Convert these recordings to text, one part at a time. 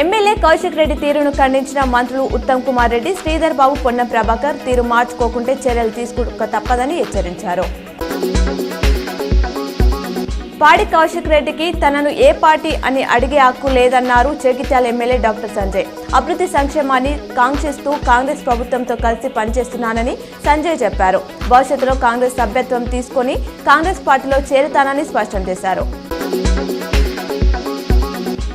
MLA Kaushik Reddy తీరును ఖండించిన మంత్రులు ఉత్తమ్ కుమార్ రెడ్డి, శ్రీధర్ బాబు, పొన్నం ప్రభాకర్ తీరు మార్చుకోకుంటే చర్యలు తీసుకోక తప్పదని హెచ్చరించారు. పాడి కౌశిక్ రెడ్డికి తనను ఏ పార్టీ అని అడిగే హక్కు లేదన్నారు జగిత్యాల ఎమ్మెల్యే డాక్టర్ సంజయ్. అభివృద్ధి సంక్షేమాన్ని కాంక్షిస్తూ కాంగ్రెస్ ప్రభుత్వంతో కలిసి పనిచేస్తున్నానని సంజయ్ చెప్పారు. భవిష్యత్తులో కాంగ్రెస్ సభ్యత్వం తీసుకొని కాంగ్రెస్ పార్టీలో చేరుతానని స్పష్టం చేశారు.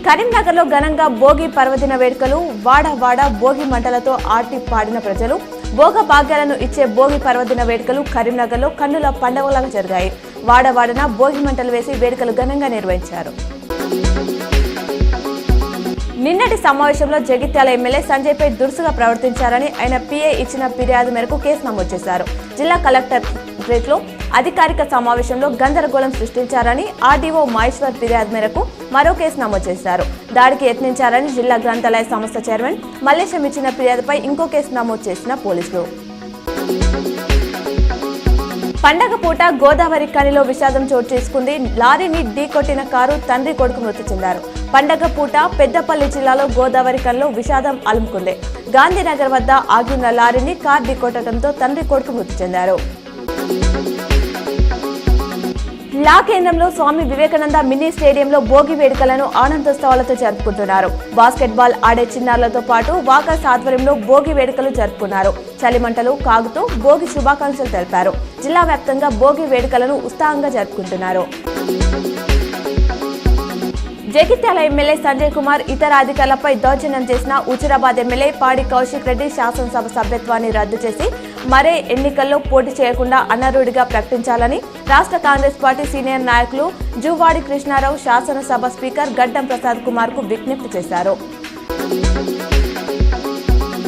కరీంనగర్లో ఘనంగా భోగి పర్వదిన వేడుకలు. వాడ భోగి మంటలతో ఆటి పాడిన ప్రజలు. భోగ భాగ్యాలను ఇచ్చే భోగి పర్వదిన వేడుకలు కరీంనగర్లో కన్నుల పండుగలాగా జరిగాయి. వాడవాడన భోగి మంటలు వేసి వేడుకలు ఘనంగా నిర్వహించారు. నిన్నటి సమావేశంలో జగిత్యాల ఎమ్మెల్యే సంజయ్పై దురుసుగా ప్రవర్తించారని ఆయన పిఏ ఇచ్చిన ఫిర్యాదు మేరకు కేసు నమోదు చేశారు. జిల్లా కలెక్టరేట్లో అధికారిక సమావేశంలో గందరగోళం సృష్టించారని ఆర్డీఓ మహేశ్వర్ ఫిర్యాదు మేరకు మరో కేసు నమోదు చేశారు. దాడికి యత్నించారని జిల్లా గ్రంథాలయ సంస్థ చైర్మన్ మల్లేశం ఇచ్చిన ఫిర్యాదుపై ఇంకో కేసు నమోదు చేసిన పోలీసులు. పండగ పూట గోదావరి ఖనిలో విషాదం చోటు చేసుకుంది. లారీని ఢీకొట్టిన కారు తండ్రి కొడుకు మృతి చెందారు. పండగ పూట పెద్దపల్లి జిల్లాలో గోదావరి ఖనిలో విషాదం అలుముకుంది. గాంధీనగర్ వద్ద ఆగిన లారీని కారు ఢీకొట్టడంతో తండ్రి కొడుకు మృతి చెందారు. లా కేంద్రంలో స్వామి వివేకానంద మినీ స్టేడియంలో భోగి వేడుకలను ఆనందోత్సవాలతో జరుపుకుంటున్నారు. బాస్కెట్బాల్ ఆడే చిన్నారులతో పాటు వాకర్స్ ఆధ్వర్యంలో భోగి వేడుకలు జరుపుకున్నారు. చలిమంటలు కాగుతూ భోగి శుభాకాంక్షలు తెలిపారు. జిల్లా వ్యాప్తంగా భోగి వేడుకలను ఉత్సాహంగా జరుపుకుంటున్నారు. జగిత్యాల ఎమ్మెల్యే సంజయ్ కుమార్ ఇతర అధికారులపై దౌర్జన్యం చేసిన హుజూరాబాద్ ఎమ్మెల్యే పాడి కౌశిక్ రెడ్డి శాసనసభ సభ్యత్వాన్ని రద్దు చేసి మరే ఎన్నికల్లో పోటీ చేయకుండా అనర్హుడిగా ప్రకటించాలని రాష్ట్ర కాంగ్రెస్ పార్టీ సీనియర్ నాయకులు జువ్వాడి కృష్ణారావు శాసనసభ స్పీకర్ గడ్డం ప్రసాద్ కుమార్ కు విజ్ఞప్తి చేశారు.